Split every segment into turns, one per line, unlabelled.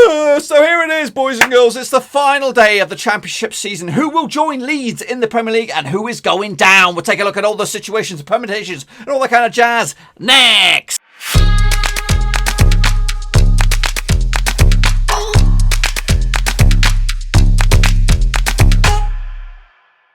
So here it is, boys and girls. It's the final day of the Championship season. Who will join Leeds in the Premier League and who is going down? We'll take a look at all the situations, permutations, and all that kind of jazz next.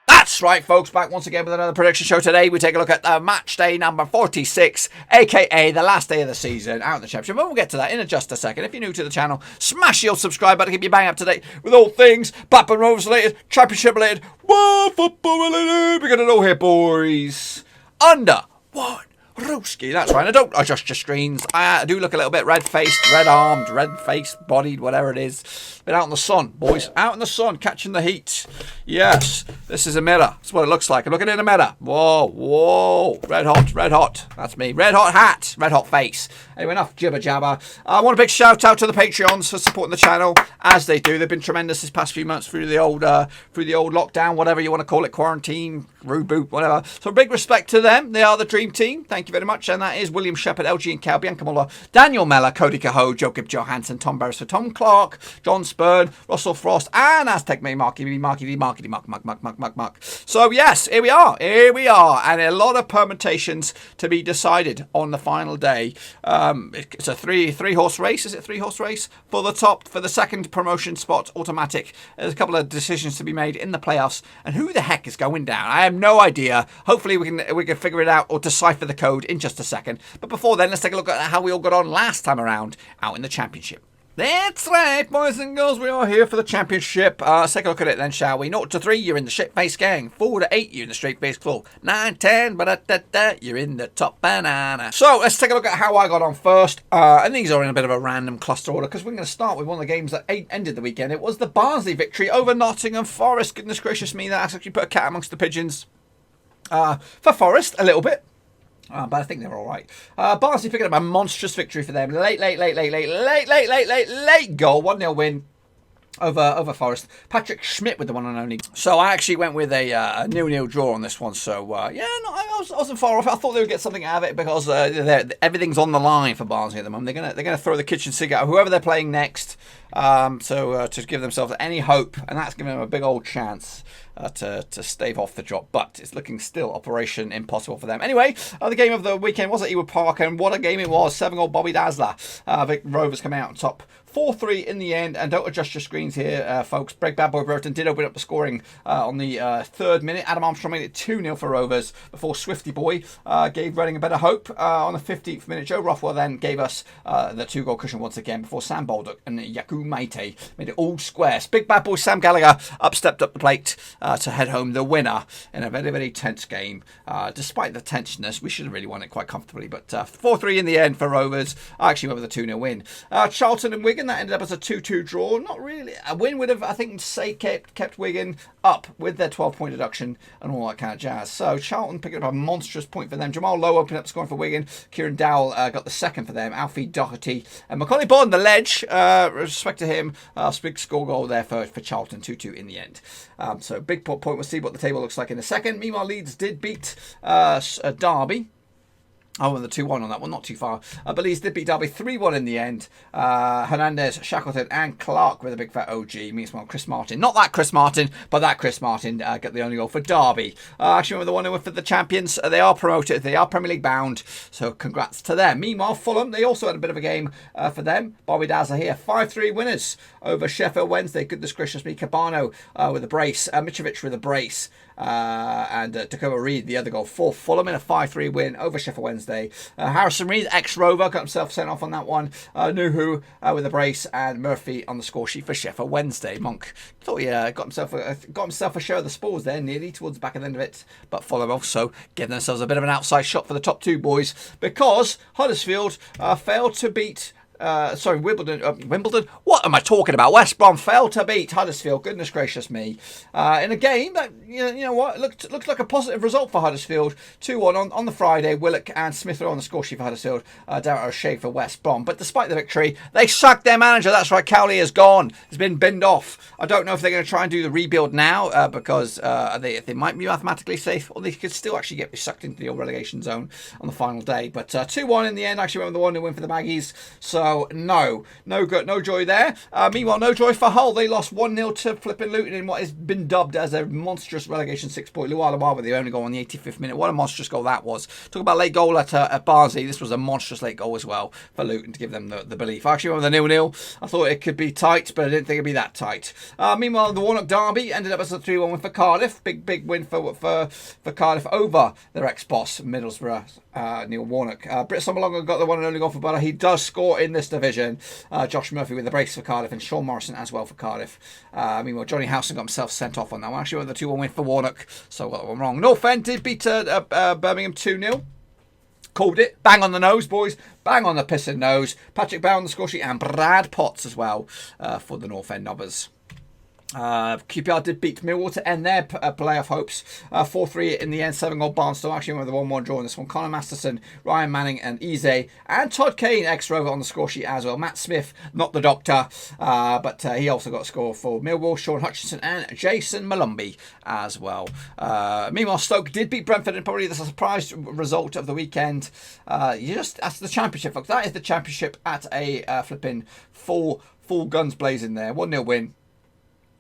That's right, folks, back once again with another prediction show. Today we take a look at match day number 46, aka the last day of the season out in the Championship. And we'll get to that in just a second. If you're new to the channel, smash your subscribe button to keep you bang up to date with all things Blackburn Rovers related, Championship related, football related. We're going to know here, boys. Under one. Roski, that's right. I don't adjust your screens. I do look a little bit red-faced, red-armed, red-faced, bodied, whatever it is. Been out in the sun, boys. Out in the sun, catching the heat. Yes, this is a mirror. That's what it looks like. I'm looking in a mirror. Whoa, whoa. Red hot, red hot. That's me. Red hot hat, red hot face. Anyway, enough jibber jabber. I want a big shout out to the Patreons for supporting the channel, as they do. They've been tremendous this past few months through the old lockdown, whatever you want to call it, quarantine, reboot, whatever. So big respect to them. They are the dream team. Thank you very much. And that is William Shepherd, LG and Cal, Bianca Muller, Daniel Mellor, Cody Cahoe, Jacob Johansson, Tom Beresford, Tom Clark, John Spurn, Russell Frost, and Aztec May, Marky. So yes, here we are, and a lot of permutations to be decided on the final day. It's a three horse race. Is it 3-horse race for the top, for the second promotion spot, automatic? There's a couple of decisions to be made in the playoffs, and who the heck is going down? I have no idea. Hopefully we can figure it out or decipher the code in just a second. But before then, let's take a look at how we all got on last time around out in the Championship. That's right, boys and girls, we are here for the Championship. Let's take a look at it then, shall we? 0 to 3, you're in the shit-faced gang. 4 to 8, you're in the straight-faced claw. 9, 10, you're in the top banana. So, let's take a look at how I got on first. And these are in a bit of a random cluster order, because we're going to start with one of the games that ended the weekend. It was the Barnsley victory over Nottingham Forest. Goodness gracious me, that actually put a cat amongst the pigeons. For Forest, a little bit. But I think they're all right. Barnsley picking up a monstrous victory for them. Late goal. 1-0 win over Forest. Patrick Schmidt with the one and only. So I actually went with a 0-0 draw on this one. So, yeah, no, I wasn't far off. I thought they would get something out of it because everything's on the line for Barnsley at the moment. They're gonna throw the kitchen sink at whoever they're playing next. To give themselves any hope, and that's giving them a big old chance to stave off the drop, but it's looking still operation impossible for them. Anyway, the game of the weekend was at Ewood Park, and what a game it was. 7-goal Bobby Dazzler. Rovers coming out on top 4-3 in the end, and don't adjust your screens here, folks. Big Bad Boy Burton did open up the scoring on the 3rd minute. Adam Armstrong made it 2-0 for Rovers before Swifty Boy gave Reading a bit of hope on the 15th minute. Joe Rothwell then gave us the 2-goal cushion once again before Sam Baldock and Yaku Maite made it all square. Big Bad Boy Sam Gallagher stepped up the plate to head home the winner in a very, very tense game. Despite the tenseness, we should have really won it quite comfortably, but 4-3 in the end for Rovers. I actually went with a 2-0 win. Charlton and Wigan, that ended up as a 2-2 draw. Not really. A win would have, I think, kept Wigan up with their 12-point deduction and all that kind of jazz. So Charlton picking up a monstrous point for them. Jamal Lowe opened up scoring for Wigan. Kieran Dowell got the second for them. Alfie Doherty and Macaulay Bond, the ledge. Respect to him. Big score goal there for Charlton. 2-2 in the end. So big point. We'll see what the table looks like in a second. Meanwhile, Leeds did beat Derby. I went the 2-1 on that one, not too far. But Leeds did beat Derby 3-1 in the end. Hernandez, Shackleton and Clark with a big fat OG. Meanwhile, Chris Martin, not that Chris Martin, but that Chris Martin got the only goal for Derby. Actually went with the one who went for the champions. They are promoted, they are Premier League bound, so congrats to them. Meanwhile, Fulham, they also had a bit of a game for them. Bobby Dazzler here, 5-3 winners over Sheffield Wednesday. Goodness gracious me, Cabano with a brace, Mitrovic with a brace. And Tacoma Reid, the other goal for Fulham in a 5-3 win over Sheffield Wednesday. Harrison Reid, ex-Rover, got himself sent off on that one. Nuhu with a brace, and Murphy on the score sheet for Sheffield Wednesday. Monk thought he got himself a share of the spoils there, nearly towards the back of the end of it. But Fulham also giving themselves a bit of an outside shot for the top two boys, because Huddersfield failed to beat Wimbledon. What am I talking about? West Brom failed to beat Huddersfield. Goodness gracious me! In a game that you know what looked like a positive result for Huddersfield. 2-1 on the Friday. Willock and Smith are on the score sheet for Huddersfield. Darren O'Shea for West Brom. But despite the victory, they sacked their manager. That's right, Cowley is gone. He's been binned off. I don't know if they're going to try and do the rebuild now because they might be mathematically safe, or they could still actually get sucked into the relegation zone on the final day. But 2-1 in the end. Actually went with the 1-0 win for the Maggies. So Well, no good, no joy there. Meanwhile, no joy for Hull. They lost 1-0 to flipping Luton in what has been dubbed as a monstrous relegation 6-point. Luala with the only goal on the 85th minute. What a monstrous goal that was. Talk about late goal at Barnsley. This was a monstrous late goal as well for Luton to give them the belief. Actually, with the 0-0, I thought it could be tight, but I didn't think it'd be that tight. Meanwhile, the Warnock derby ended up as a 3-1 win for Cardiff. Big win for Cardiff over their ex-boss Middlesbrough, Neil Warnock. Britt Sommerlonger got the one and only goal for Butter. He does score in this division. Josh Murphy with the brace for Cardiff and Sean Morrison as well for Cardiff. Meanwhile, Johnny Howson got himself sent off on that one. Actually, with the 2-1 win for Warnock, so I got that one wrong. North End did beat Birmingham 2-0. Called it. Bang on the nose, boys. Bang on the pissing nose. Patrick Bow on the score sheet and Brad Potts as well for the North End Nobbers. QPR did beat Millwall to end their playoff hopes. 4-3 in the end, 7-goal Barnsley. Actually went with a 1-1 draw in this one. Connor Masterson, Ryan Manning and Eze. And Todd Kane, ex-Rover, on the score sheet as well. Matt Smith, not the doctor, but he also got a score for Millwall. Sean Hutchinson and Jason Malumbi as well. Meanwhile, Stoke did beat Brentford and probably the surprise result of the weekend. That's the championship, folks. That is the championship at a flipping full guns blazing there. 1-0 win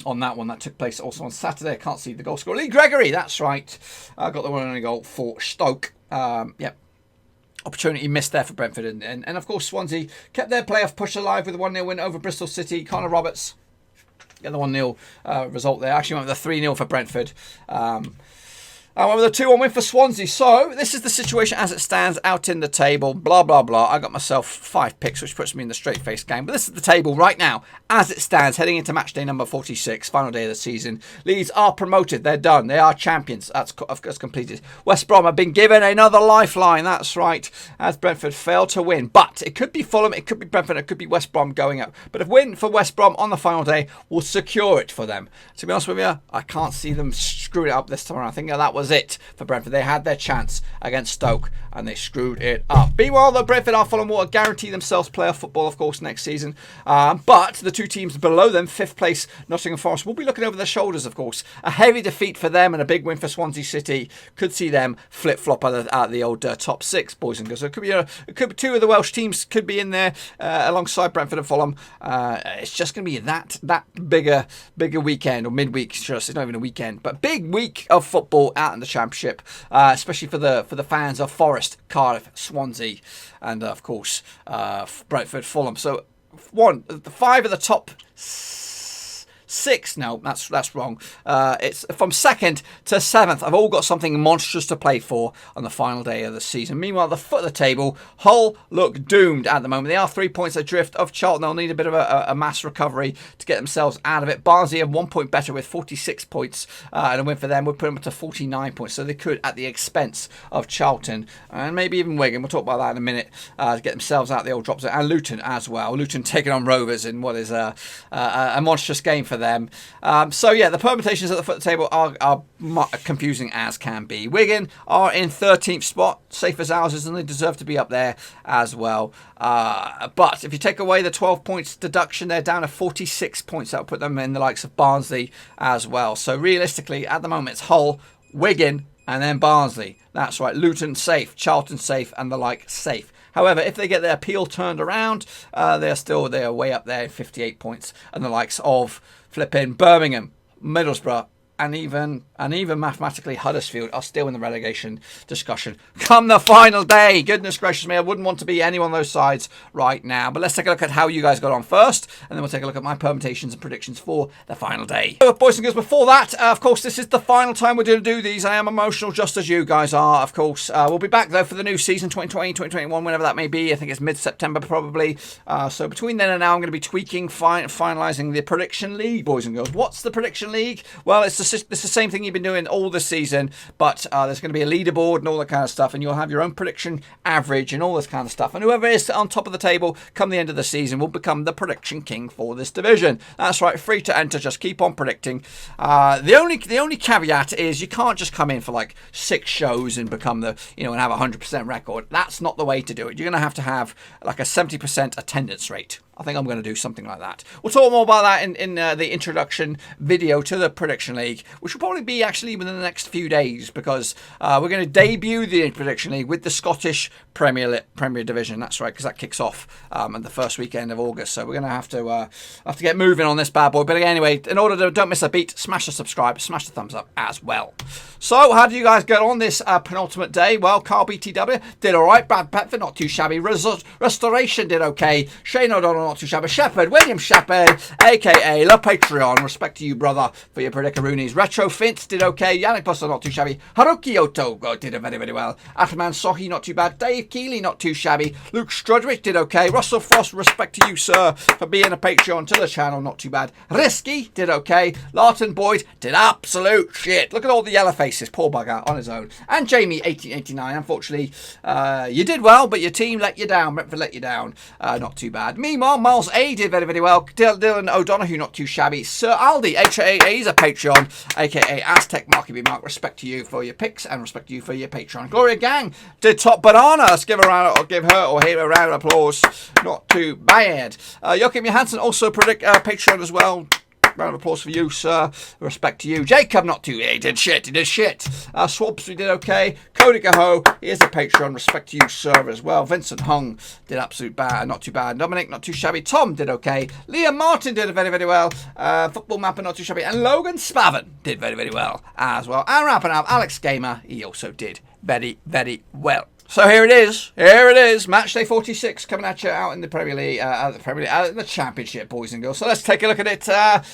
on that one. That took place also on Saturday. I can't see the goal scorer. Lee Gregory, that's right. Got the one and only goal for Stoke. Yep. Opportunity missed there for Brentford. And of course, Swansea kept their playoff push alive with a 1-0 win over Bristol City. Connor Roberts got the 1-0 result there. Actually went with a 3-0 for Brentford. I went with a 2-1 win for Swansea. So, this is the situation as it stands out in the table. Blah, blah, blah. I got myself 5 picks, which puts me in the straight-face game. But this is the table right now as it stands, heading into match day number 46, final day of the season. Leeds are promoted. They're done. They are champions. That's completed. West Brom have been given another lifeline. That's right, as Brentford failed to win. But it could be Fulham, it could be Brentford, it could be West Brom going up. But a win for West Brom on the final day will secure it for them. To be honest with you, I can't see them screwing it up this time around. I think that was it for Brentford. They had their chance against Stoke and they screwed it up. Meanwhile, the Brentford are Fulham will guarantee themselves playoff football, of course, next season. But the two teams below them, 5th place Nottingham Forest, will be looking over their shoulders, of course. A heavy defeat for them and a big win for Swansea City could see them flip-flop at the old top 6, boys and girls. So it could be 2 of the Welsh teams could be in there alongside Brentford and Fulham. It's just going to be that bigger weekend, or midweek. It's not even a weekend, but big week of football out in the Championship, especially for the fans of Forest, Cardiff, Swansea, and of course Brentford, Fulham. So the 5 of the top 6. No, that's wrong. It's from 2nd to 7th. I've all got something monstrous to play for on the final day of the season. Meanwhile, the foot of the table, Hull look doomed at the moment. They are 3 points adrift of Charlton. They'll need a bit of a mass recovery to get themselves out of it. Barnsley have 1 point better with 46 points, and a win for them would put them up to 49 points. So they could, at the expense of Charlton and maybe even Wigan, we'll talk about that in a minute, to get themselves out of the old drop zone. And Luton as well. Luton taking on Rovers in what is a monstrous game for them. So yeah, the permutations at the foot of the table are confusing as can be. Wigan are in 13th spot, safe as houses, and they deserve to be up there as well. But if you take away the 12 points deduction, they're down to 46 points. That will put them in the likes of Barnsley as well. So realistically, at the moment, it's Hull, Wigan, and then Barnsley. That's right, Luton safe, Charlton safe, and the like safe. However, if they get their appeal turned around, they're way up there, 58 points, and the likes of flipping Birmingham, Middlesbrough, and even mathematically Huddersfield are still in the relegation discussion come the final day. Goodness gracious me, I wouldn't want to be any one of those sides right now. But let's take a look at how you guys got on first, and then we'll take a look at my permutations and predictions for the final day. So, boys and girls, before that, of course, this is the final time we're going to do these. I am emotional just as you guys are, of course. We'll be back, though, for the new season, 2020, 2021, whenever that may be. I think it's mid-September, probably. So between then and now, I'm going to be tweaking, finalising the prediction league, boys and girls. What's the prediction league? Well, it's the same thing you've been doing all this season, but there's going to be a leaderboard and all that kind of stuff, and you'll have your own prediction average and all this kind of stuff, and whoever is on top of the table come the end of the season will become the prediction king for this division. That's right, free to enter, just keep on predicting. The only caveat is you can't just come in for like 6 shows and become and have a 100% record. That's not the way to do it. You're going to have like a 70% attendance rate. I think I'm going to do something like that. We'll talk more about that in the introduction video to the Prediction League, which will probably be actually within the next few days, because we're going to debut the Prediction League with the Scottish Premier Division. That's right, because that kicks off at the first weekend of August. So we're going to have to get moving on this bad boy. But anyway, in order to don't miss a beat, smash the subscribe, smash the thumbs up as well. So how do you guys get on this penultimate day? Well, Carl BTW did all right. Brad Petford, not too shabby. Restoration did okay. Shane O'Donnell, not too shabby. Shepherd, William Shepherd, a.k.a. Le Patreon. Respect to you, brother, for your Predicaroonies. Retro Fint did okay. Yannick Buster, not too shabby. Haruki Otogo did very, very well. Atman Sohi, not too bad. Dave Keeley, not too shabby. Luke Strudwick did okay. Russell Frost, respect to you, sir, for being a Patreon to the channel, not too bad. Risky did okay. Larton Boyd did absolute shit. Look at all the yellow faces, poor bugger, on his own. And Jamie, 1889, unfortunately, you did well, but your team let you down. Brentford let you down. Not too bad. Meanwhile, Miles A did very, very well. Dylan O'Donoghue, not too shabby. Sir Aldi, aka he's a Patreon, aka Aztec Marky B Mark. Respect to you for your picks and respect to you for your Patreon. Gloria Gang did top banana. Let's give her or him a round of applause. Not too bad. Joachim Johansson also Patreon as well. Round of applause for you, sir. Respect to you. Jacob, not too. He did shit. Swabs, we did okay. Cody Gaho, he is a Patreon. Respect to you, sir, as well. Vincent Hung did absolute bad. Not too bad. Dominic, not too shabby. Tom did okay. Liam Martin did very, very well. Football Mapper, not too shabby. And Logan Spavin did very, very well as well. And wrapping up, Alex Gamer, he also did very, very well. So here it is. Matchday 46 coming at you out in the Premier League, the Championship, boys and girls. So let's take a look at it.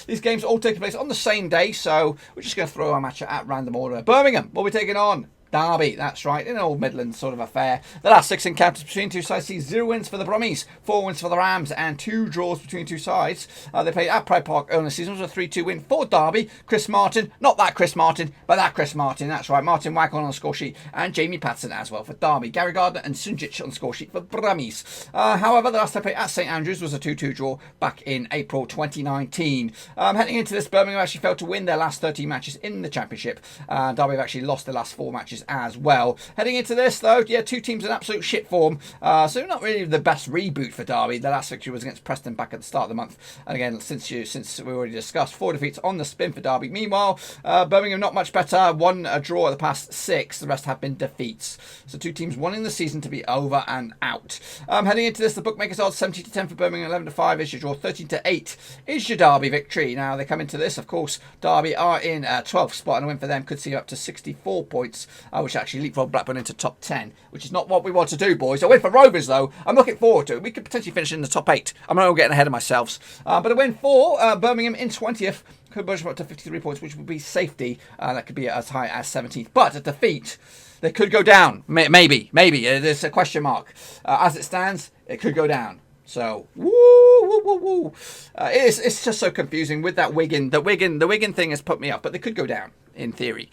These games all taking place on the same day, so we're just going to throw our match at random order. Birmingham will be taking on Derby, that's right, in an old Midlands sort of affair. The last 6 encounters between two sides see 0 wins for the Brummies, 4 wins for the Rams, and 2 draws between two sides. They played at Pride Park earlier this season. It was a 3-2 win for Derby. Chris Martin, not that Chris Martin, but that Chris Martin, that's right. Martin Waghorn on the score sheet, and Jamie Patson as well for Derby. Gary Gardner and Sunjic on the score sheet for Brummies. However, the last time played at St Andrews was a 2-2 draw back in April 2019. Heading into this, Birmingham actually failed to win their last 13 matches in the Championship. Derby have actually lost their last 4 matches as well. Heading into this, though, yeah, 2 teams in absolute shit form, so not really the best reboot for Derby. The last victory was against Preston back at the start of the month, and again, since we already discussed, 4 defeats on the spin for Derby. Meanwhile, Birmingham not much better, 1 draw at the past 6, the rest have been defeats. So 2 teams wanting the season to be over and out. Heading into this, the bookmakers odds 70-10 for Birmingham, 11-5 is your draw, 13-8 is your Derby victory. Now they come into this, of course, Derby are in 12th spot, and a win for them could see up to 64 points, which actually leapfrog Blackburn into top 10, which is not what we want to do, boys. A win for Rovers, though, I'm looking forward to it. We could potentially finish in the top 8. I'm not getting ahead of myself. But a win for Birmingham in 20th could push them up to 53 points, which would be safety. That could be as high as 17th. But a defeat, they could go down. Maybe. There's a question mark. As it stands, it could go down. So, woo. It's just so confusing with that Wigan. The Wigan thing has put me up, but they could go down in theory.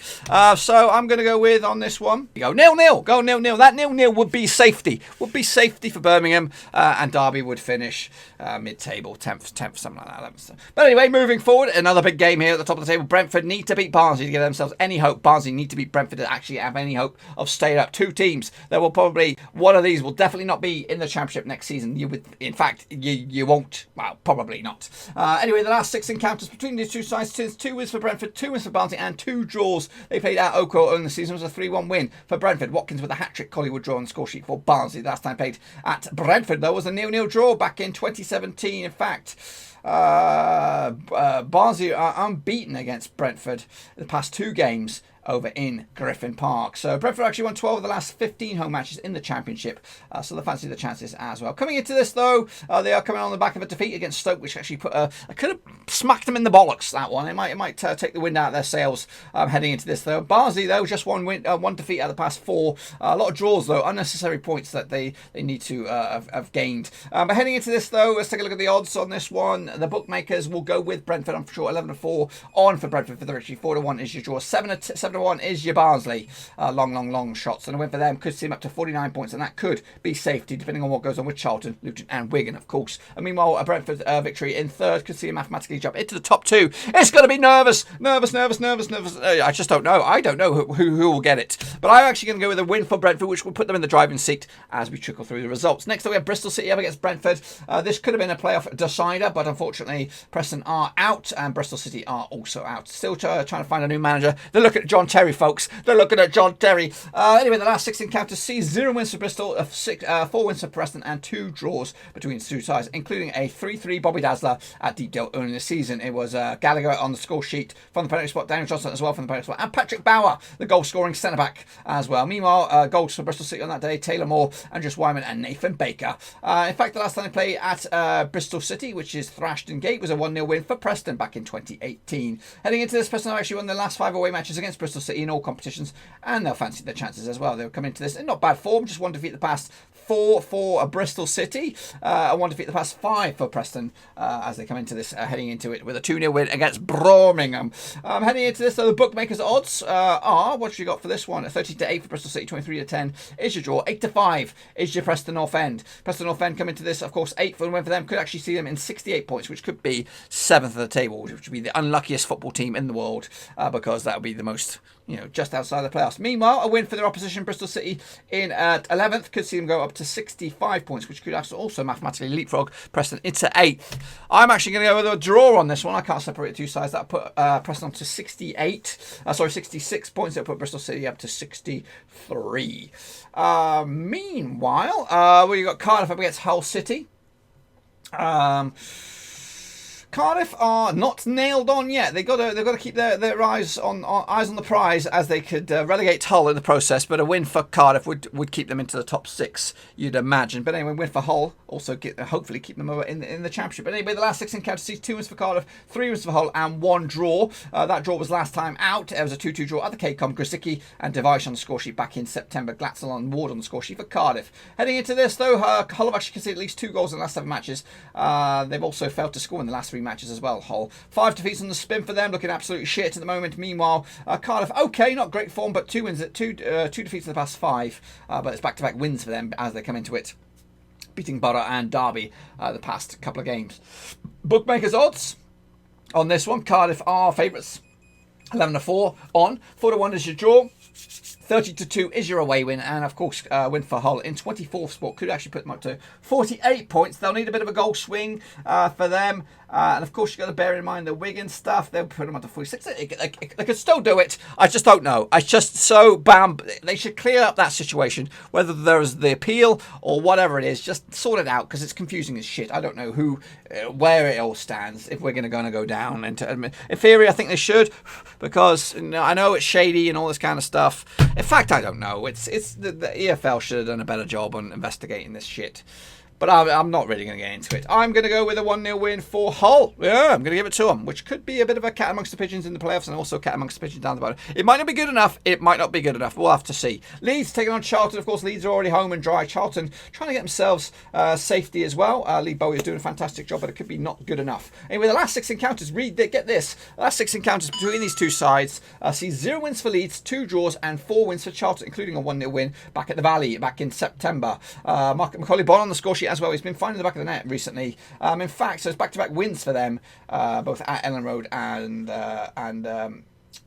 So I'm going to go with on this one. Go 0-0. Go 0-0. That 0-0 would be safety. Would be safety for Birmingham, and Derby would finish mid-table, 10th, something like that. But anyway, moving forward, another big game here at the top of the table. Brentford need to beat Barnsley to give themselves any hope. Barnsley need to beat Brentford to actually have any hope of staying up. 2 teams. There will probably, one of these will definitely not be in the Championship next season. In fact, you won't. Well, probably not. Anyway, the last 6 encounters between these two sides, 2 wins for Brentford, 2 wins for Barnsley, and 2 draws. They played at Oco early in the season. It was a 3-1 win for Brentford. Watkins with a hat-trick. Collywood draw on the score sheet for Barnsley. The last time played at Brentford, though, was a 0-0 draw back in 2017. In fact, Barnsley are unbeaten against Brentford in the past 2 games over in Griffin Park. So Brentford actually won 12 of the last 15 home matches in the Championship, so they fancy the chances as well. Coming into this, though, they are coming on the back of a defeat against Stoke, which actually I could have smacked them in the bollocks, that one. It might take the wind out of their sails heading into this, though. Barnsley, though, just one defeat out of the past 4. A lot of draws, though, unnecessary points that they need to have gained. But heading into this, though, let's take a look at the odds on this one. The bookmakers will go with Brentford, I'm sure, 11-4 on for Brentford for the victory. 4-1 is your draw. 7 7-1 is your Barnsley. Long shots. And a win for them could see them up to 49 points, and that could be safety, depending on what goes on with Charlton, Luton and Wigan, of course. And meanwhile, a Brentford victory in third could see them mathematically jump into the top 2. It's going to be nervous. I just don't know. I don't know who will get it. But I'm actually going to go with a win for Brentford, which will put them in the driving seat as we trickle through the results. Next up, we have Bristol City up against Brentford. This could have been a playoff decider, but unfortunately, Preston are out and Bristol City are also out. Still trying to find a new manager. They're looking at John Terry, folks. They're looking at John Terry. Anyway, the last 6 encounters see 0 wins for Bristol, 4 wins for Preston, and 2 draws between the two sides, including a 3-3 Bobby Dazzler at Deepdale early in the season. It was Gallagher on the score sheet from the penalty spot, Daniel Johnson as well from the penalty spot, and Patrick Bauer, the goal-scoring centre-back as well. Meanwhile, goals for Bristol City on that day, Taylor Moore, Andrews Wyman, and Nathan Baker. In fact, the last time they played at Bristol City, which is Thrashton Gate, was a 1-0 win for Preston back in 2018. Heading into this, Preston have actually won their last 5 away matches against Bristol City in all competitions, and they'll fancy their chances as well. They'll come into this in not bad form, just 1 defeat the past 4 for Bristol City, and 1 defeat the past 5 for Preston as they come into this, heading into it with a 2-0 win against Birmingham. Heading into this, so the bookmakers' odds are, what have you got for this one? 13-8 for Bristol City, 23-10 is your draw, 8-5 is your Preston North End. Preston North End come into this, of course, 8 for the win for them, could actually see them in 68 points, which could be 7th of the table, which would be the unluckiest football team in the world, because that would be the most, just outside the playoffs. Meanwhile, a win for their opposition, Bristol City, in 11th, could see them go up to 65 points, which could also mathematically leapfrog Preston into 8th. I'm actually going to go with a draw on this one. I can't separate the two sides. That'll put Preston up to 66 points. That'll put Bristol City up to 63. Meanwhile, we got Cardiff up against Hull City. Cardiff are not nailed on yet. They've got to keep their eyes on the prize, as they could relegate Hull in the process. But a win for Cardiff would keep them into the top 6, you'd imagine. But anyway, win for Hull also hopefully keep them over in the Championship. But anyway, the last 6 encounters see 2 wins for Cardiff, 3 wins for Hull, and 1 draw. That draw was last time out. It was a 2-2 draw at the KCOM. Grosicki and Device on the score sheet back in September. Glatzel and Ward on the score sheet for Cardiff. Heading into this, though, Hull have actually conceded at least 2 goals in the last 7 matches. They've also failed to score in the last 3 matches as well. Hull 5 defeats on the spin for them, looking absolutely shit at the moment. Meanwhile, Cardiff, okay, not great form, but 2 wins at 2 defeats in the past 5, but it's back-to-back wins for them as they come into it, beating Borough and Derby the past couple of games. Bookmakers' odds on this one: Cardiff are favourites, 11-4 on, 4-1 is your draw, 30-2 is your away win, and of course, win for Hull in 24th spot could actually put them up to 48 points. They'll need a bit of a goal swing for them. And of course, you've got to bear in mind the Wigan stuff. They'll put them up to 46. They could still do it. I just don't know. I just so bam. They should clear up that situation, whether there's the appeal or whatever it is. Just sort it out, because it's confusing as shit. I don't know where it all stands. If we're going to go down, and in theory, I think they should, because I know it's shady and all this kind of stuff. In fact, I don't know. It's the EFL should have done a better job on investigating this shit. But I'm not really going to get into it. I'm going to go with a 1-0 win for Hull. Yeah, I'm going to give it to them, which could be a bit of a cat amongst the pigeons in the playoffs, and also cat amongst the pigeons down the bottom. It might not be good enough. It might not be good enough. We'll have to see. Leeds taking on Charlton. Of course, Leeds are already home and dry. Charlton trying to get themselves safety as well. Lee Bowie is doing a fantastic job, but it could be not good enough. Anyway, the last 6 encounters, get this. The last 6 encounters between these two sides see 0 wins for Leeds, 2 draws, and 4 wins for Charlton, including a 1-0 win back at the Valley back in September. Macaulay Bonne on the score sheet as well. He's been finding the back of the net recently. In fact, so it's back-to-back wins for them, both at Ellen Road and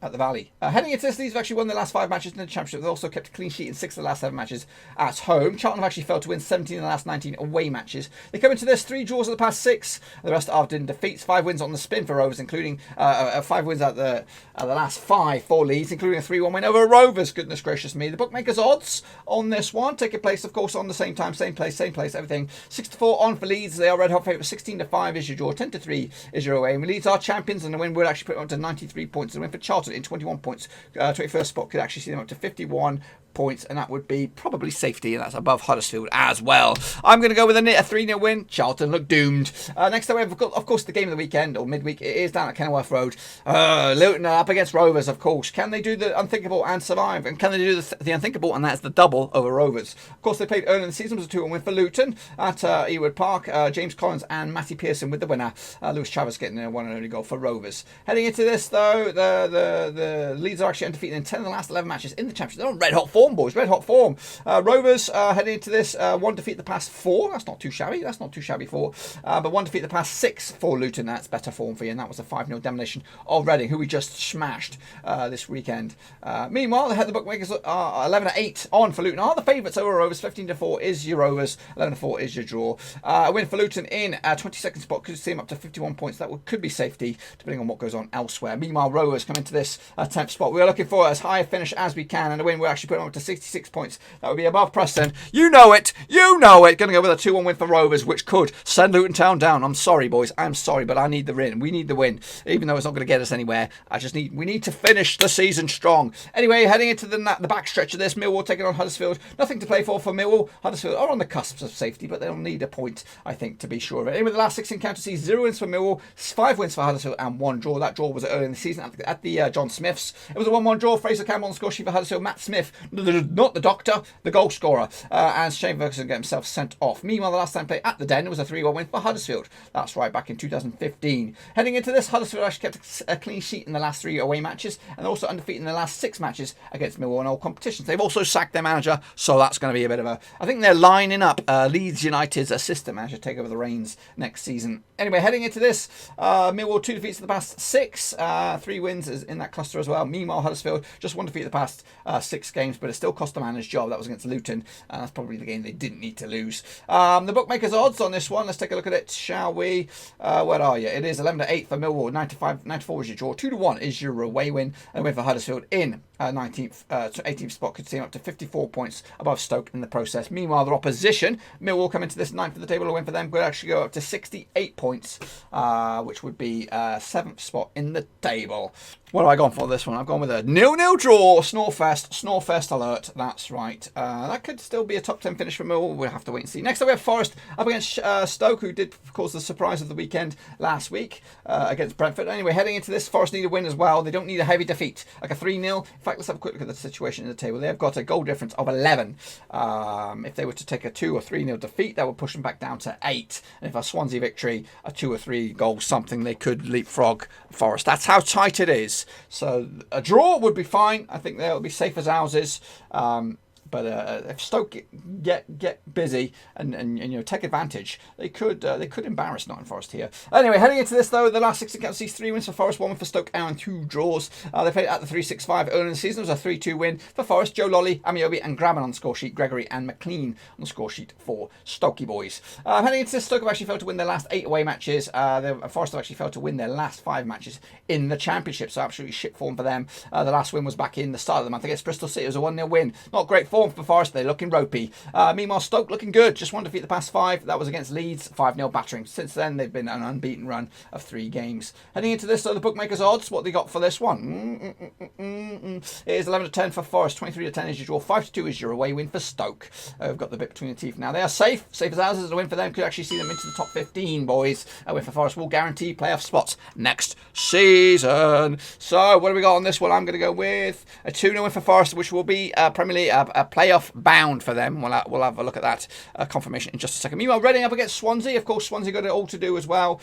at the Valley. Heading into this, Leeds have actually won their last 5 matches in the Championship. They've also kept a clean sheet in 6 of the last 7 matches at home. Charlton have actually failed to win 17 of the last 19 away matches. They come into this 3 draws of the past 6. The rest are in defeats. 5 wins on the spin for Rovers, including 5 wins at the last 5 for Leeds, including a 3-1 win over Rovers. Goodness gracious me. The bookmakers' odds on this one taking place, of course, on the same time, same place, everything. 6-4 on for Leeds. They are red hot favourites. 16-5 is your draw. 10-3 is your away. And Leeds are champions, and the win would actually put them up to 93 points. The win for Charlton in 21 points. 21st spot could actually see them up to 51 points, and that would be probably safety, and that's above Huddersfield as well. I'm going to go with a 3-0 win. Charlton look doomed. Next up, we have, of course, the game of the weekend, or midweek. It is down at Kenilworth Road. Luton are up against Rovers, of course. Can they do the unthinkable and survive? And can they do the unthinkable? And that's the double over Rovers. Of course, they played early in the season. It was a 2-1 win for Luton at Ewood Park. James Collins and Matty Pearson with the winner. Lewis Travers getting a one and only goal for Rovers. Heading into this, though, the Leeds are actually undefeated in 10 of the last 11 matches in the Championship. They're on red-hot form, boys. Red-hot form. Rovers heading into this, 1 defeat the past 4. That's not too shabby. That's not too shabby for. But 1 defeat the past 6 for Luton. That's better form for you. And that was a 5-0 domination of Reading, who we just smashed this weekend. Meanwhile, they had the bookmakers 11-8 on for Luton. Are the favourites over Rovers. 15-4 is your Rovers. 11-4 is your draw. A win for Luton in 22nd spot could see them up to 51 points. That could be safety, depending on what goes on elsewhere. Meanwhile, Rovers come into this 10th spot. We are looking for as high a finish as we can, and a win. We're actually putting them up to 66 points. That would be above Preston. You know it. You know it. Going to go with a 2-1 win for Rovers, which could send Luton Town down. I'm sorry, boys. I'm sorry, but I need the win. We need the win, even though it's not going to get us anywhere. We need to finish the season strong. Anyway, heading into the back stretch of this, Millwall taking on Huddersfield. Nothing to play for Millwall. Huddersfield are on the cusp of safety, but they'll need a point, I think, to be sure of it. Anyway, the last 6 encounters see 0 wins for Millwall, 5 wins for Huddersfield, and 1 draw. That draw was early in the season at the John Smiths. It was a 1-1 draw. Fraser Campbell on the score sheet for Huddersfield. Matt Smith, not the doctor, the goal scorer, and Shane Ferguson got himself sent off. Meanwhile, the last time played at the Den, it was a 3-1 win for Huddersfield. That's right, back in 2015. Heading into this, Huddersfield actually kept a clean sheet in the last 3 away matches, and also undefeated in the last 6 matches against Millwall in all competitions. They've also sacked their manager, so that's going to be a bit of a... I think they're lining up Leeds United's assistant manager to take over the reins next season. Anyway, heading into this, Millwall 2 defeats in the past 6, 3 wins in that cluster as well. Meanwhile, Huddersfield just 1 defeat in the past 6 games, but it still cost the man his job. That was against Luton, and that's probably the game they didn't need to lose. The bookmakers' odds on this one, let's take a look at it, shall we? Where are you? It is 11-8 for Millwall, 94 is your draw, 2-1 is your away win, and win for Huddersfield in 19th to 18th spot could see them up to 54 points above Stoke in the process. Meanwhile, their opposition, Millwall, come into this 9th of the table. A win for them could actually go up to 68 points, which would be 7th spot in the table. What have I gone for this one? I've gone with a 0-0 draw. Snorefest alert. That's right. That could still be a top 10 finish for Millwall. We'll have to wait and see. Next up, we have Forest up against Stoke, who did, of course, the surprise of the weekend last week against Brentford. Anyway, heading into this, Forest need a win as well. They don't need a heavy defeat, like a 3-0. In fact, let's have a quick look at the situation in the table. They've got a goal difference of 11. If they were to take a 2 or 3-0 defeat, that would push them back down to 8. And if a Swansea victory, a 2 or 3 goal something, they could leapfrog Forest. That's how tight it is. So a draw would be fine. I think they'll be safe as houses. But if Stoke get busy and take advantage, they could embarrass Nottingham Forest here. Anyway, heading into this though, the last 6 accounts sees 3 wins for Forest, 1 win for Stoke, and 2 draws. They played at the 3-6-5 early in the season. It was a 3-2 win for Forest. Joe Lolly, Amiobi, and Graben on the score sheet. Gregory and McLean on the score sheet for Stokey boys. Heading into this, Stoke have actually failed to win their last 8 away matches. Forest have actually failed to win their last 5 matches in the Championship. So absolutely shit form for them. The last win was back in the start of the month against Bristol City. It was a 1-0 win. Not great form for Forest. They're looking ropey. Meanwhile, Stoke looking good. Just 1 defeat the past 5. That was against Leeds. 5-0 battering. Since then, they've been an unbeaten run of 3 games. Heading into this, though, the bookmakers' odds, what they got for this one? It is 11-10 for Forest. 23-10 is your draw. 5-2 is your away win for Stoke. We've got the bit between the teeth now. They are safe. Safe as houses. A win for them could actually see them into the top 15, boys. A win for Forest will guarantee playoff spots next season. So, what have we got on this one? I'm going to go with a 2-0 win for Forest, which will be Premier League a playoff bound for them. We'll have a look at that confirmation in just a second. Meanwhile, Reading up against Swansea. Of course, Swansea got it all to do as well.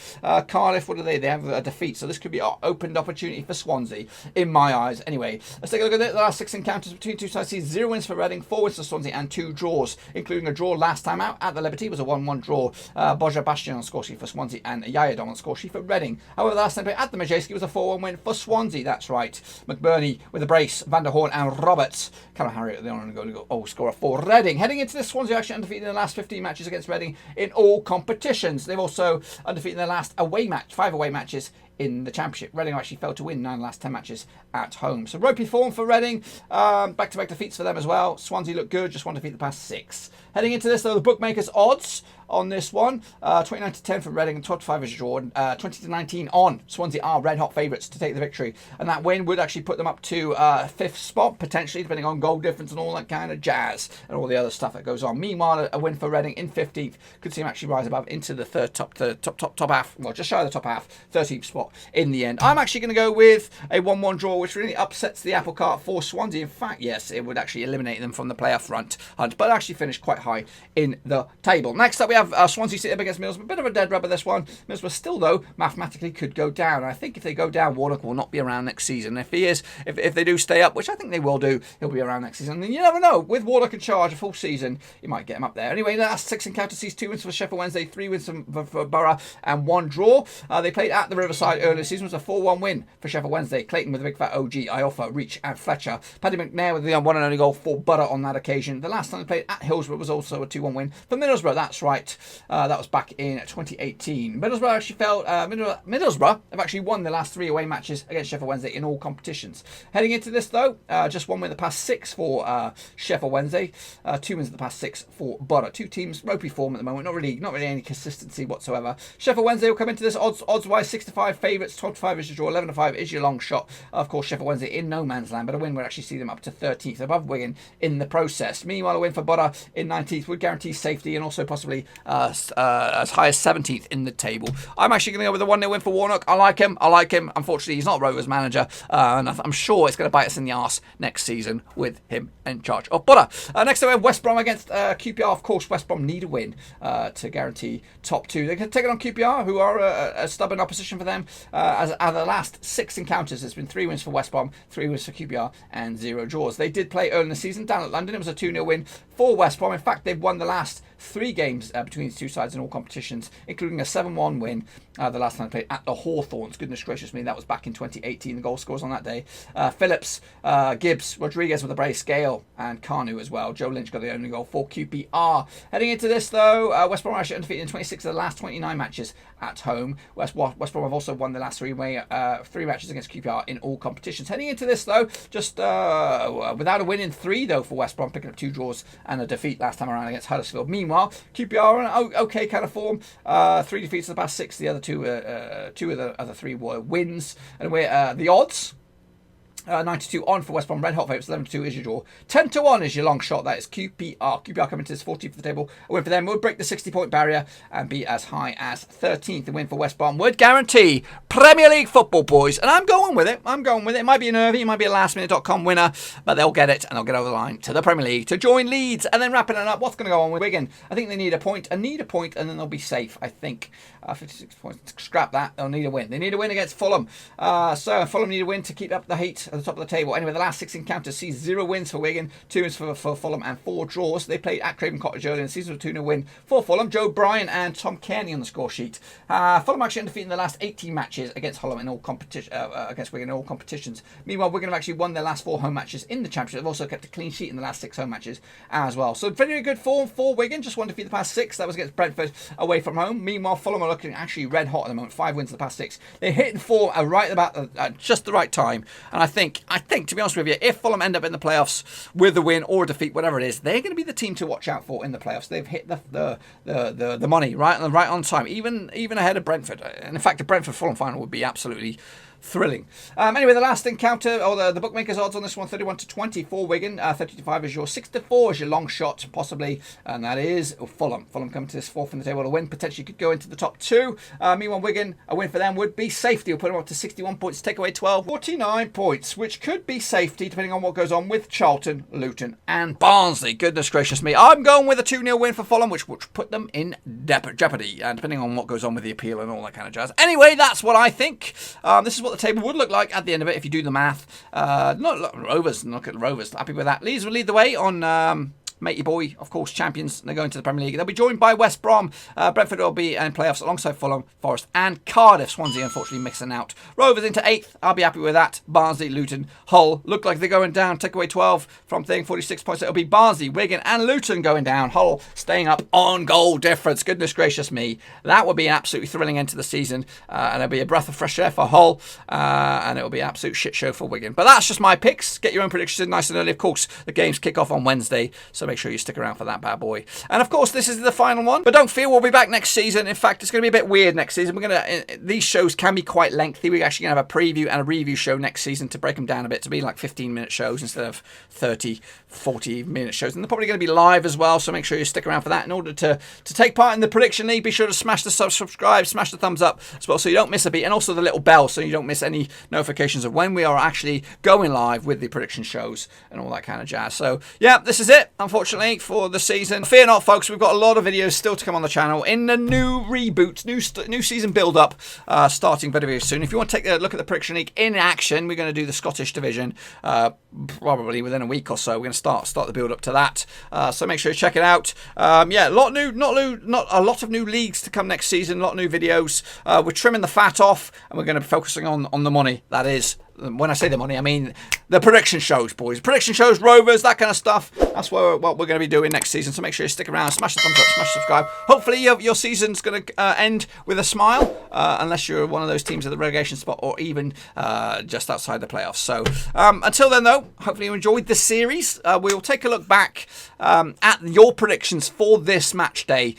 Cardiff, what are they? They have a defeat, so this could be an opened opportunity for Swansea, in my eyes. Anyway, let's take a look at it. The last 6 encounters between two sides see 0 wins for Reading, 4 wins for Swansea, and 2 draws, including a draw last time out at the Liberty. It was a 1-1 draw. Boja Bastion on score sheet for Swansea and Yayadon on score sheet for Reading. However, the last time at the Matchday was a 4-1 win for Swansea. That's right. McBurney with a brace, Van der Horn and Roberts. Callum Harriott, the goal scorer for Reading. Heading into this, Swansea actually undefeated in the last 15 matches against Reading in all competitions. They've also undefeated in their last 5 away matches in the Championship. Reading actually failed to win 9 last 10 matches at home. So ropey form for Reading. Back-to-back defeats for them as well. Swansea look good, just one defeat the past 6. Heading into this, though, the bookmakers' odds on this one, 29-10 for Reading and 12-5 is a draw. 20-19 on. Swansea are red-hot favourites to take the victory. And that win would actually put them up to 5th spot, potentially, depending on goal difference and all that kind of jazz and all the other stuff that goes on. Meanwhile, a win for Reading in 15th could see them actually rise above into the top half, well, just shy of the top half, 13th spot in the end. I'm actually going to go with a 1-1 draw, which really upsets the apple cart for Swansea. In fact, yes, it would actually eliminate them from the playoff hunt, but actually finish quite high in the table. Next up, we have Swansea City up against Middlesbrough. A bit of a dead rubber, this one. Middlesbrough still, though, mathematically could go down. I think if they go down, Warnock will not be around next season. If they do stay up, which I think they will do, he'll be around next season. And you never know. With Warnock in charge a full season, you might get him up there. Anyway, the last 6 encounters sees 2 wins for Sheffield Wednesday, 3 wins for Borough, and 1 draw. They played at the Riverside earlier this season. It was a 4-1 win for Sheffield Wednesday. Clayton with a big fat OG, Ioffa, Reach, and Fletcher. Paddy McNair with the one and only goal for Borough on that occasion. The last time they played at Hillsborough was also a 2-1 win for Middlesbrough. That's right. That was back in 2018. Middlesbrough actually felt Middlesbrough have actually won the last 3 away matches against Sheffield Wednesday in all competitions. Heading into this, though, just 1 win the past 6 for Sheffield Wednesday, 2 wins the past 6 for Borough. 2 teams ropey form at the moment. Not really any consistency whatsoever. Sheffield Wednesday will come into this odds wise 6-5 favourites, 12-5 is your draw, 11-5 is your long shot. Of course, Sheffield Wednesday in no man's land, but a win would actually see them up to 13th, above Wigan in the process. Meanwhile, a win for Borough in 19th would guarantee safety and also possibly as high as 17th in the table. I'm actually going to go with a 1-0 win for Warnock. I like him. Unfortunately, he's not Rovers manager, and I'm sure it's going to bite us in the arse next season with him in charge of Borough. Next up, we have West Brom against QPR. Of course, West Brom need a win to guarantee top 2. They can take it on QPR, who are a stubborn opposition for them. As the last 6 encounters, there's been 3 wins for West Brom, 3 wins for QPR, and 0 draws. They did play early in the season down at London. It was a 2-0 win for West Brom. In fact, they've won the last 3 games between these 2 sides in all competitions, including a 7-1 win the last time they played at the Hawthorns. Goodness gracious me, that was back in 2018. The goal scorers on that day: Phillips, Gibbs, Rodriguez with a brace, Gale, and Carnu as well. Joe Lynch got the only goal for QPR. Heading into this, though, West Brom are actually undefeated in 26 of the last 29 matches at home. West Brom have also won the last 3 matches against QPR in all competitions. Heading into this, though, just without a win in 3, though, for West Brom, picking up 2 draws and a defeat last time around against Huddersfield. Meanwhile, QPR are in okay kind of form. 3 defeats in the past 6. The other 2 of the other 3 were wins. And we're the odds. 92 on for West Brom, red hot favourites, 11-2 is your draw. 10-1 is your long shot, that is QPR. QPR coming to this 14th for the table. A win for them would break the 60-point barrier and be as high as 13th. A win for West Brom would guarantee Premier League football, boys. And I'm going with it. It might be an Irving, it might be a lastminute.com winner, but they'll get it and they'll get over the line to the Premier League to join Leeds. And then wrapping it up, what's going to go on with Wigan? I think they need a point, and then they'll be safe, I think. 56 points, scrap that, they'll need a win. They need a win against Fulham. So Fulham need a win to keep up the heat at the top of the table. Anyway, the last 6 encounters see 0 wins for Wigan, 2 wins for Fulham, and 4 draws. They played at Craven Cottage earlier in the season with a 2-0 win for Fulham. Joe Bryan and Tom Kearney on the score sheet. Fulham actually undefeated in the last 18 matches against Fulham in all against Wigan in all competitions. Meanwhile, Wigan have actually won their last 4 home matches in the Championship. They've also kept a clean sheet in the last 6 home matches as well. So very good form for Wigan. Just 1 defeat the past 6. That was against Brentford away from home. Meanwhile, Fulham are looking actually red hot at the moment. 5 wins in the past 6. They're hitting form right about just the right time. And I think to be honest with you, if Fulham end up in the playoffs with a win or a defeat, whatever it is, they're going to be the team to watch out for in the playoffs. They've hit the money right on time, even ahead of Brentford. And in fact, the Brentford Fulham final would be absolutely thrilling. Anyway, the last encounter, or the bookmakers' odds on this one, 31-20 for Wigan, 30-5 is your 6-4 is your long shot, possibly, and that is Fulham. Fulham coming to this 4th in the table. A win potentially could go into the top 2. Meanwhile, Wigan, a win for them would be safety. We'll put them up to 61 points, take away 12, 49 points, which could be safety depending on what goes on with Charlton, Luton, and Barnsley. Goodness gracious me. I'm going with a 2-0 win for Fulham, which would put them in jeopardy, and depending on what goes on with the appeal and all that kind of jazz. Anyway, that's what I think. This is what the table would look like at the end of it if you do the math. Not Rovers, look at the Rovers, happy with that. Leeds will lead the way on Matey boy, of course, champions. They're going to the Premier League. They'll be joined by West Brom. Brentford will be in playoffs alongside Fulham, Forest and Cardiff. Swansea, unfortunately, mixing out. Rovers into 8th. I'll be happy with that. Barnsley, Luton, Hull. Look like they're going down. Take away 12 from thing, 46 points. It'll be Barnsley, Wigan and Luton going down. Hull staying up on goal difference. Goodness gracious me. That would be an absolutely thrilling end to the season. And it'll be a breath of fresh air for Hull. And it'll be an absolute shit show for Wigan. But that's just my picks. Get your own predictions in nice and early. Of course, the games kick off on Wednesday. So make sure you stick around for that bad boy. And of course, this is the final one. But don't fear, we'll be back next season. In fact, it's going to be a bit weird next season. These shows can be quite lengthy. We're actually going to have a preview and a review show next season to break them down a bit to be like 15-minute shows instead of 30, 40-minute shows. And they're probably going to be live as well. So make sure you stick around for that. In order to take part in the prediction league, be sure to smash the subscribe, smash the thumbs up as well so you don't miss a beat. And also the little bell so you don't miss any notifications of when we are actually going live with the prediction shows and all that kind of jazz. So yeah, this is it, unfortunately, for the season. Fear not, folks, we've got a lot of videos still to come on the channel in the new reboot, new season build-up, starting very, very soon. If you want to take a look at the prediction league in action, we're going to do the Scottish division probably within a week or so. We're going to start the build-up to that. So make sure you check it out. Yeah, not a lot of new leagues to come next season. A lot of new videos. We're trimming the fat off, and we're going to be focusing on the money. That is, when I say the money, I mean the prediction shows, boys. Prediction shows, Rovers, that kind of stuff. That's what we're going to be doing next season. So make sure you stick around, smash the thumbs up, smash subscribe. Hopefully your season's going to end with a smile, unless you're one of those teams at the relegation spot or even just outside the playoffs. So until then, though, hopefully you enjoyed this series. We'll take a look back at your predictions for this match day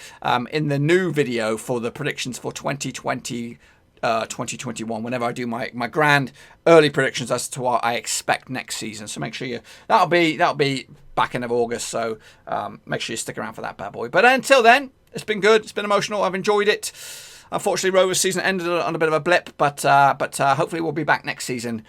in the new video for the predictions for 2020. 2021 whenever I do my grand early predictions as to what I expect next season. So make sure that'll be back end of August, so make sure you stick around for that bad boy. But until then, it's been good, it's been emotional, I've enjoyed it. Unfortunately, Rovers season ended on a bit of a blip, but hopefully we'll be back next season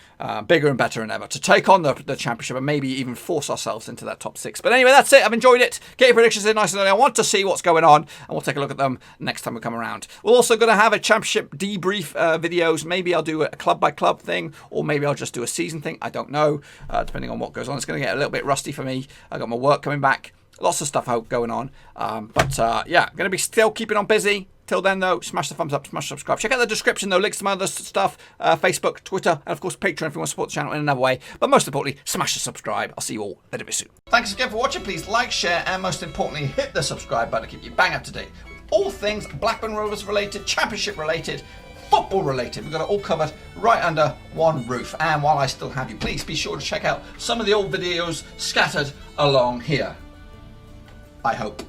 bigger and better than ever to take on the championship and maybe even force ourselves into that top 6. But anyway, that's it. I've enjoyed it. Get your predictions in nice and early. I want to see what's going on, and we'll take a look at them next time we come around. We're also going to have a championship debrief videos. Maybe I'll do a club-by-club thing, or maybe I'll just do a season thing. I don't know, depending on what goes on. It's going to get a little bit rusty for me. I got my work coming back. Lots of stuff going on. Yeah, going to be still keeping on busy. Till then, though, smash the thumbs up, smash subscribe. Check out the description, though, links to my other stuff, Facebook, Twitter, and, of course, Patreon if you want to support the channel in another way. But most importantly, smash the subscribe. I'll see you all very, very soon. Thanks again for watching. Please like, share, and most importantly, hit the subscribe button to keep you bang up to date with all things Blackburn Rovers related, Championship related, football related. We've got it all covered right under one roof. And while I still have you, please be sure to check out some of the old videos scattered along here. I hope.